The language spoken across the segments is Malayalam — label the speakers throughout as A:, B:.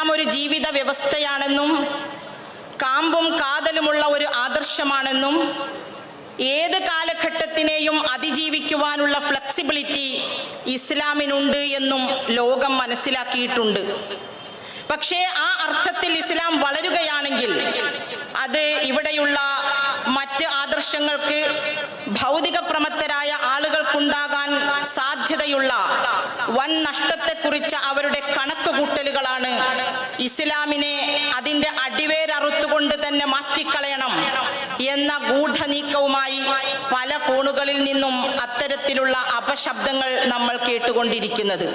A: ഇസ്ലാം ഒരു ജീവിത വ്യവസ്ഥയാണെന്നും കാമ്പും കാതലുമുള്ള ഒരു ആദർശമാണെന്നും ഏത് കാലഘട്ടത്തിനെയും അതിജീവിക്കുവാനുള്ള ഫ്ലെക്സിബിലിറ്റി ഇസ്ലാമിനുണ്ട് എന്നും ലോകം മനസ്സിലാക്കിയിട്ടുണ്ട്. പക്ഷേ ആ അർത്ഥത്തിൽ ഇസ്ലാം വളരുകയാണെങ്കിൽ അത് ഇവിടെയുള്ള മറ്റ് ആദർശങ്ങൾക്ക് ഭൗതിക പ്രമത്തരായ ആളുകൾക്കുണ്ടാകാൻ സാധ്യതയുള്ള വൻ നഷ്ടത്തെക്കുറിച്ച അവരുടെ കണക്കുകൂട്ടലുകളാണ് ഇസ്ലാമിനെ അതിൻ്റെ അടിവേരറുത്തുകൊണ്ട് തന്നെ മാറ്റിക്കളയണം എന്ന ഗൂഢനീക്കവുമായി പല കോണുകളിൽ നിന്നും അത്തരത്തിലുള്ള അപശബ്ദങ്ങൾ നമ്മൾ കേട്ടുകൊണ്ടിരിക്കുന്നത്.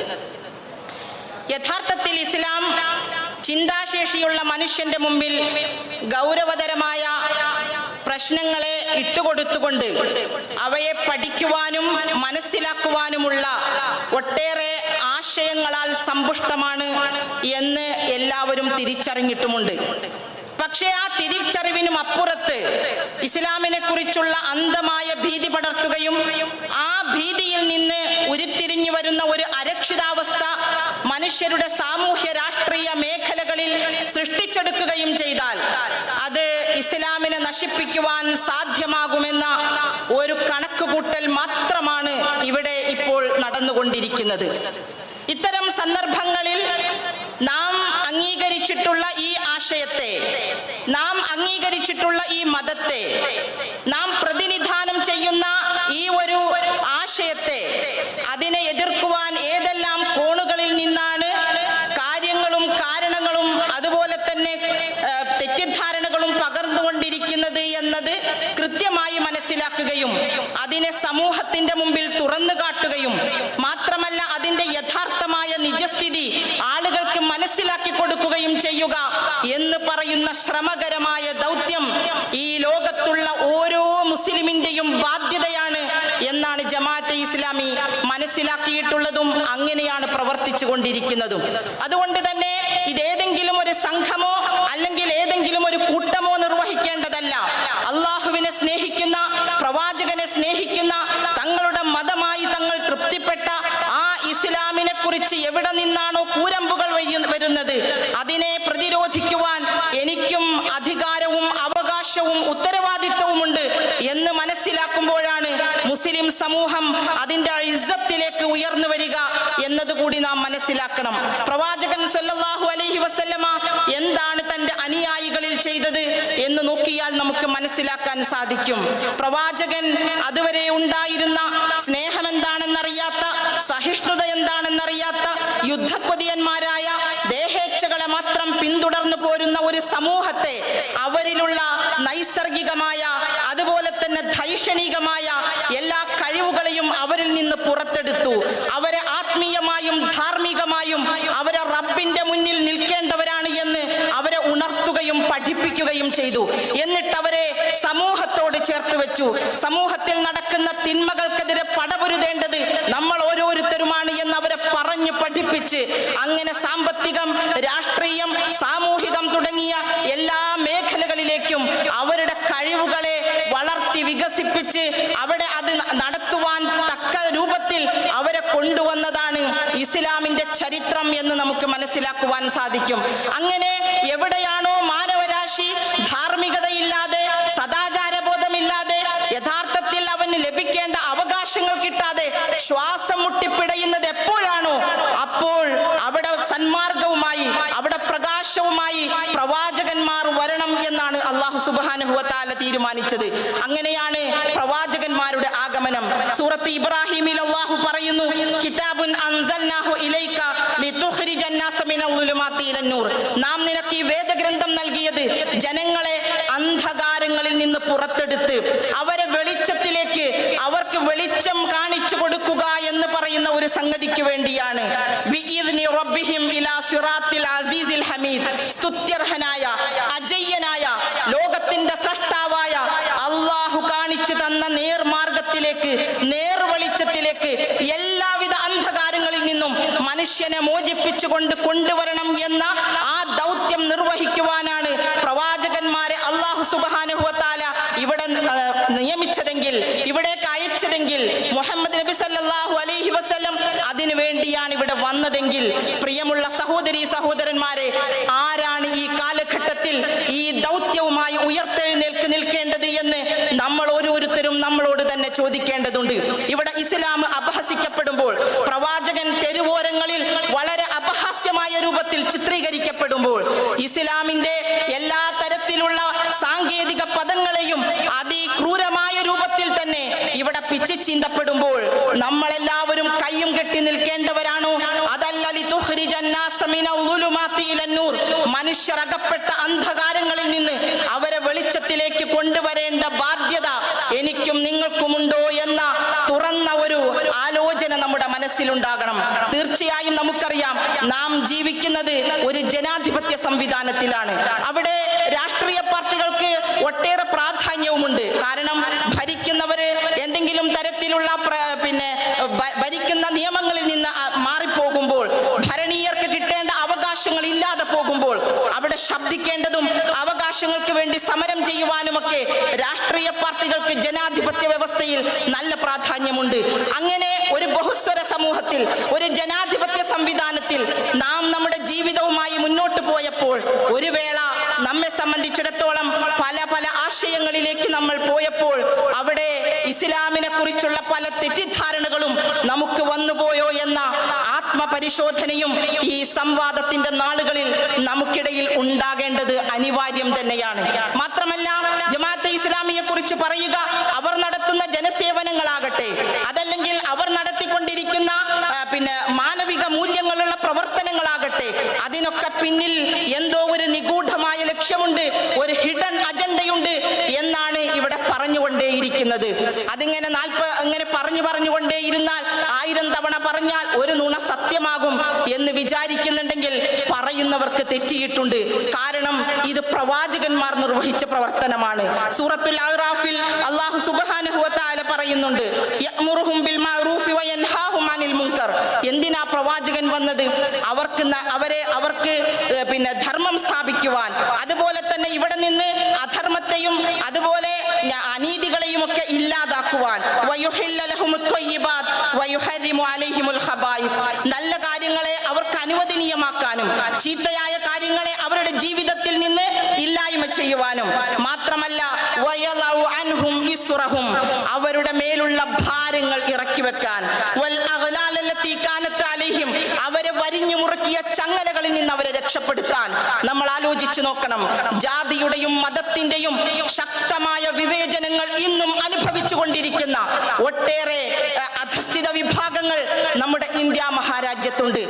A: യഥാർത്ഥത്തിൽ ഇസ്ലാം ചിന്താശേഷിയുള്ള മനുഷ്യന്റെ മുമ്പിൽ ഗൗരവതരമായ പ്രശ്നങ്ങളെ ഇട്ടുകൊടുത്തുകൊണ്ട് അവയെ പഠിക്കുവാനും മനസ്സിലാക്കുവാനുമുള്ള ഒട്ടേറെ ആശയങ്ങളാൽ സമ്പുഷ്ടമാണ് എന്ന് എല്ലാവരും തിരിച്ചറിഞ്ഞിട്ടുമുണ്ട്. പക്ഷേ ആ തിരിച്ചറിവിനും അപ്പുറത്ത് ഇസ്ലാമിനെ കുറിച്ചുള്ള അന്ധമായ ഭീതി പടർത്തുകയും ആ ഭീതിയിൽ നിന്ന് ഉരുത്തിരിഞ്ഞു വരുന്ന ഒരു അരക്ഷിതാവസ്ഥ മനുഷ്യരുടെ സാമൂഹ്യ രാഷ്ട്രീയ മേഖലകളിൽ സൃഷ്ടിച്ചെടുക്കുകയും ചെയ്താൽ അത് ഇസ്ലാമിനെ നശിപ്പിക്കുവാൻ സാധ്യമാകുമെന്ന ഒരു കണക്കുകൂട്ടൽ മാത്രമാണ് ഇവിടെ ഇപ്പോൾ നടന്നുകൊണ്ടിരിക്കുന്നത്. ഇത്തരം സന്ദർഭങ്ങളിൽ നാം അംഗീകരിച്ചിട്ടുള്ള ഈ ആശയത്തെ, നാം അംഗീകരിച്ചിട്ടുള്ള ഈ മതത്തെ, നാം പ്രതിനിധാനം ചെയ്യുന്ന ഈ ഒരു ആശയത്തെ, അതിനെ എതിർക്കുവാൻ ഏതെല്ലാം കോണുകളിൽ നിന്നാണ് കാര്യങ്ങളും കാരണങ്ങളും അതുപോലെ തന്നെ തെറ്റിദ്ധാരണകളും പകർന്നുകൊണ്ടിരിക്കുന്നത് എന്നത് കൃത്യമായി മനസ്സിലാക്കുകയും അതിനെ സമൂഹത്തിന്റെ മുമ്പിൽ തുറന്നു കാട്ടുകയും മാത്രമല്ല അതിന്റെ യഥാർത്ഥമായ നിജസ്ഥിതി ആളുകൾക്ക് മനസ്സിലാക്കി കൊടുക്കുകയും ചെയ്യുക എന്ന് പറയുന്ന ശ്രമകരമായ ദൗത്യം ഈ ലോകത്തുള്ള ഓരോ മുസ്ലിമിന്റെയും ബാധ്യതയാണ് എന്നാണ് ജമാഅത്തെ ഇസ്ലാമി മനസ്സിലാക്കിയിട്ടുള്ളതും അങ്ങനെയാണ് പ്രവർത്തിച്ചു കൊണ്ടിരിക്കുന്നതും. അതുകൊണ്ട് തന്നെ ഇതേതെങ്കിലും ഒരു സംഘമോ അല്ലെങ്കിൽ ഏതെങ്കിലും ഒരു കൂട്ടമോ നിർവഹിക്കേണ്ടതല്ല. അള്ളാഹുവിനെ സ്നേഹിക്കുന്ന, പ്രവാചകനെ സ്നേഹിക്കുന്ന, തങ്ങളുടെ മതമായി തങ്ങൾ തൃപ്തിപ്പെട്ട ആ ഇസ്ലാമിനെ കുറിച്ച് എവിടെ നിന്നാണോ കൂരമ്പുകൾ വരുന്നത് അതിനെ പ്രതിരോധിക്കുവാൻ എനിക്കും അധികാരവും അവകാശവും ഉത്തരവാദിത്വവുമുണ്ട് എന്ന് മനസ്സിലാക്കുമ്പോഴാണ് മുസ്ലിം സമൂഹം അതിന്റെ ഇസ്സത്തിലേക്ക് ഉയർന്നു വരിക എന്നതുകൂടി നാം മനസ്സിലാക്കണം. പ്രവാചകൻ സല്ലല്ലാഹു അലൈഹി വസല്ലമ എന്താണ് തന്റെ അനുയായികളിൽ ചെയ്തത് എന്ന് നോക്കിയാൽ നമുക്ക് മനസ്സിലാക്കാൻ സാധിക്കും. പ്രവാചകൻ അതുവരെ ഉണ്ടായിരുന്ന സ്നേഹം എന്താണെന്നറിയാത്ത, സഹിഷ്ണുത എന്താണെന്നറിയാത്ത, യുദ്ധക്കൊതിയന്മാരായ ദേഹേച്ഛകളെ മാത്രം പിന്തുടർന്നു പോരുന്ന ഒരു സമൂഹത്തെ അവരിലുള്ള നൈസർഗികമായ അതുപോലെ തന്നെ ധൈഷണികമായ എല്ലാ കഴിവുകളെയും അവരിൽ നിന്ന് പുറത്തെടുത്തു. അവരെ ആത്മീയമായും ധാർമ്മികമായും അവരെ റബ്ബിന്റെ മുന്നിൽ നിൽക്കേണ്ടവരാണ് എന്ന് അവരെ ഉണർത്തുകയും പഠിപ്പിക്കുകയും ചെയ്തു. എന്നിട്ട് അവരെ സമൂഹത്തോട് ചേർത്ത് വെച്ചു. സമൂഹത്തിൽ നടക്കുന്ന തിന്മകൾക്കെതിരെ പടപൊരുതേണ്ടത് നമ്മൾ ഓരോരുത്തരുമാണ് എന്ന് അവരെ പറഞ്ഞു പഠിപ്പിച്ച് അങ്ങനെ സാമ്പത്തികം, രാഷ്ട്രീയം, സാമൂഹികം തുടങ്ങിയ എല്ലാ മേഖലകളിലേക്കും അവരുടെ കഴിവുകളെ വളർത്തി വികസിപ്പിച്ച് അവിടെ അത് നടത്തുവാൻ തക്ക രൂപത്തിൽ അവരെ കൊണ്ടുവന്നതാണ് ഇസ്ലാമിന്റെ ചരിത്രം എന്ന് നമുക്ക് മനസ്സിലാക്കുവാൻ സാധിക്കും. അങ്ങനെ എവിടെയാണോ മാനവരാശി ധാർമ്മികതയില്ലാതെ, സദാചാരബോധമില്ലാതെ, യഥാർത്ഥത്തിൽ അവന് ലഭിക്കേണ്ട അവകാശങ്ങൾ കിട്ടാതെ ശ്വാസം മുട്ടിപ്പിടയുന്നത് എപ്പോഴാണോ അപ്പോൾ അവിടെ സന്മാർഗവുമായി, അവിടെ പ്രകാശവുമായി പ്രവാചകന്മാർ വരണം എന്നാണ് അല്ലാഹു സുബ്ഹാനഹു വ തആല തീരുമാനിച്ചത്. അങ്ങനെയാണ് പ്രവാചകന്മാരുടെ ആഗമനം. സൂറത്ത് ഇബ്രാഹിമിൽ അല്ലാഹു പറയുന്നു, കിതാബുൻ അൻസൽനാഹു ഇലൈക ലിതുഖ്രിജൻ നാസ മിനൽ ളുലുമാതി ഇലൻ നൂർ. നാം നിനക്ക് ഈ വേദഗ്രന്ഥം നൽകിയത് ജനങ്ങളെ അന്ധകാരങ്ങളിൽ നിന്ന് പുറത്തെടുത്ത് അവരെ വെളിച്ചത്തിലേക്ക്, അവർക്ക് വെളിച്ചം കാണിച്ചു കൊടുക്കുക എന്ന് പറയുന്ന ഒരു സംഗതിക്ക് വേണ്ടിയാണ്. ബിഇദ്നി റബ്ബിഹിം ഇലാ സിറാത്തിൽ അസീസിൽ ഹമീദ്. സ്തുത്യർഹനായ, അജയ്യനായ, ലോകത്തിന്റെ സൃഷ്ടാവായ അല്ലാഹു കാണിച്ചു തന്ന നേർമാർഗത്തിലേക്ക്, നേർവെളിച്ചത്തിലേക്ക്, എല്ലാവിധ അന്ധകാരങ്ങളിൽ നിന്നും മനുഷ്യനെ മോചിപ്പിച്ചുകൊണ്ട് കൊണ്ടുവരണം എന്ന ആ ദൗത്യം നിർവഹിക്കുവാനാണ് പ്രവാചകന്മാരെ അല്ലാഹു സുബ്ഹാനഹു വ തആല ഇവിടെ നിയമിച്ചതെങ്കിൽ, ഇവിടേക്ക് അയച്ചതെങ്കിൽ, മുഹമ്മദ് നബി സല്ലല്ലാഹു അലൈഹി വസല്ലം അതിനു വേണ്ടിയാണ് ഇവിടെ വന്നതെങ്കിൽ, പ്രിയമുള്ള സഹോദരീ സഹോദരന്മാരെ, ചിത്രീകരിക്കപ്പെടുമ്പോൾ, ഇസ്ലാമിന്റെ എല്ലാ തരത്തിലുള്ള സാങ്കേതിക പദങ്ങളെയും അതിക്രൂരമായ രൂപത്തിൽ തന്നെ ഇവിടെ പിച്ചി ചീന്തപ്പെടുമ്പോൾ നമ്മളെല്ലാവരും കയ്യും കെട്ടി നിൽക്കേണ്ടവരാണോ? അതല്ല മനുഷ്യർ അകപ്പെട്ട അന്ധകാരങ്ങളിൽ നിന്ന് അവരെ വെളിച്ചത്തിലേക്ക് കൊണ്ടുവരേണ്ട ബാധ്യത എനിക്കും നിങ്ങൾക്കുമുണ്ടോ എന്ന തുറന്ന ഒരു ആലോചന നമ്മുടെ മനസ്സിലുണ്ടാകണം. തീർച്ചയായും നമുക്കറിയാം, നാം ജീവിക്കുന്നത് ഒരു ജനാധിപത്യ സംവിധാനത്തിലാണ്. അവിടെ രാഷ്ട്രീയ പാർട്ടികൾക്ക് ഒട്ടേറെ പ്രാധാന്യവുമുണ്ട്. കാരണം ഭരിക്കുന്നവര് എന്തെങ്കിലും തരത്തിലുള്ള ഭരിക്കുന്ന നിയമങ്ങളിൽ നിന്ന് മാറിപ്പോകുമ്പോൾ, ഭരണീയർക്ക് കിട്ടേണ്ട അവകാശങ്ങൾ ഇല്ലാതെ പോകുമ്പോൾ അവിടെ ശബ്ദിക്കേണ്ടതും അവകാശങ്ങൾക്ക് വേണ്ടി സമരം ചെയ്യുവാനുമൊക്കെ രാഷ്ട്രീയ പാർട്ടികൾക്ക് ജനാധിപത്യ വ്യവസ്ഥയിൽ നല്ല പ്രാധാന്യമുണ്ട്. അങ്ങനെ ഒരു ബഹുസ്വര സമൂഹത്തിൽ, ഒരു ജനാധിപത്യ സംവിധാനത്തിൽ നാം നമ്മുടെ ജീവിതവുമായി മുന്നോട്ട് പോയപ്പോൾ, ഒരു വേള നമ്മെ സംബന്ധിച്ചിടത്തോളം പല പല ആശയങ്ങളിലേക്ക് നമ്മൾ പോയപ്പോൾ അവിടെ ഇസ്ലാമിനെ കുറിച്ചുള്ള പല തെറ്റിദ്ധാരണകളും നമുക്ക് വന്നുപോയോ എന്ന ആത്മപരിശോധനയും ഈ സംവാദത്തിന്റെ നാളുകളിൽ നമുക്കിടയിൽ ഉണ്ടാകേണ്ടത് അനിവാര്യം തന്നെയാണ്. മാത്രമല്ല, ജമാഅത്തെ ഇസ്ലാമിയെ കുറിച്ച് പറയുക, അവർ നടത്തുന്ന ജനസേവനങ്ങളാകട്ടെ, അതല്ലെങ്കിൽ അവർ നടത്തിക്കൊണ്ടിരിക്കുന്ന മാനവിക മൂല്യങ്ങളുള്ള പ്രവർത്തനങ്ങളാകട്ടെ, അതിനൊക്കെ പിന്നിൽ എന്തോ ഒരു നിഗൂഢമായ ലക്ഷ്യമുണ്ട്, ഒരു ഹിഡൻ അജണ്ടയുണ്ട് എന്നാണ് ഇവിടെ പറഞ്ഞുകൊണ്ടേയിരിക്കുന്നത്. അതിങ്ങനെ അങ്ങനെ പറഞ്ഞുകൊണ്ടേയിരുന്നാൽ 1000 തവണ പറഞ്ഞാൽ ഒരു നുണ സത്യമാകും എന്ന് വിചാരിക്കുന്നുണ്ടെങ്കിൽ പറയുന്നവർക്ക് തെറ്റിയിട്ടുണ്ട്. കാരണം ഇത് പ്രവാചകന്മാർ നിർവഹിച്ച പ്രവർത്തനമാണ്. സൂറത്തുൽ അഅറാഫിൽ അല്ലാഹു സുബ്ഹാനഹു വ തആല പറയുന്നുണ്ട്, യഅ്മുറുഹും ബിൽ മഅറൂഫി വ യൻഹാഹും അനിൽ മുൻകർ. എന്തിനാ പ്രവാചകൻ വന്നത്? അവർക്ക് ധർമ്മം സ്ഥാപിക്കുവാൻ, അതുപോലെ തന്നെ ഇവിടെ നിന്ന് അധർമ്മത്തെയും അതുപോലെ അനീതികളെയും ഒക്കെ ഇല്ലാതാക്കുവാൻ, നല്ല കാര്യങ്ങളെ അവർക്ക് അനുവദനീയമാക്കാനും ചീത്തയായ കാര്യങ്ങളെ അവരുടെ ജീവിതത്തിൽ നിന്ന് ഇല്ലായ്മ ചെയ്യുവാനും, മാത്രമല്ല അവരുടെ മേലുള്ള ഭാരങ്ങൾ ഇറക്കി വെക്കാൻ, അവരെ വരിഞ്ഞു മുറുക്കിയ ചങ്ങലകളിൽ നിന്ന് അവരെ രക്ഷപ്പെടുത്താൻ നമ്മൾ ആലോചിച്ചു നോക്കണം. ജാതിയുടെയും മതത്തിന്റെയും ശക്തമായ വിവേചനങ്ങൾ ഇന്നും അനുഭവിച്ചു കൊണ്ടിരിക്കുന്ന ഒട്ടേറെ അധസ്ഥിത വിഭാഗങ്ങൾ നമ്മുടെ ഇന്ത്യ മഹാരാജ്യത്തുണ്ട്.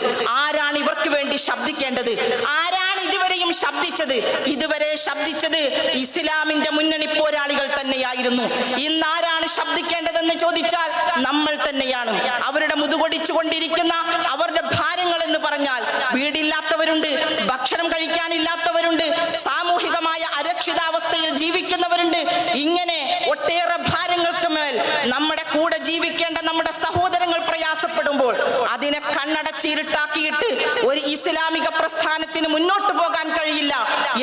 A: ആരാണ് ഇവർക്ക് വേണ്ടി ശബ്ദിക്കേണ്ടത്? ആരാണ് ഇതുവരെയും ശബ്ദിച്ചത്? ഇതുവരെ ശബ്ദിച്ചത് ഇസ്ലാമിന്റെ മുന്നണി പോരാളികൾ തന്നെയായിരുന്നു. ഇന്ന് ആരാണ് ശബ്ദിക്കേണ്ടതെന്ന് ചോദിച്ചാൽ നമ്മൾ തന്നെയാണ്. അവരുടെ മുതുകൊടിച്ചു കൊണ്ടിരിക്കുന്ന അവരുടെ ഭാരങ്ങൾ എന്ന് പറഞ്ഞാൽ, വീടില്ലാത്തവരുണ്ട്, ഭക്ഷണം കഴിക്കാനില്ലാത്തവരുണ്ട്, സാമൂഹികമായ അരക്ഷിതാവസ്ഥയിൽ ജീവിക്കുന്നവരുണ്ട്. ഇങ്ങനെ ഒട്ടേറെ ഭാരങ്ങൾക്ക് മേൽ നമ്മുടെ കൂടെ ജീവിക്കേണ്ട നമ്മുടെ സഹോദരങ്ങൾ പ്രയാസപ്പെടുമ്പോൾ അതിനെ കണ്ണടച്ചിരുട്ടാക്കിയിട്ട് ഒരു ഇസ്ലാമിക പ്രസ്ഥാനത്തിന് മുന്നോട്ട് പോകാൻ കഴിയില്ല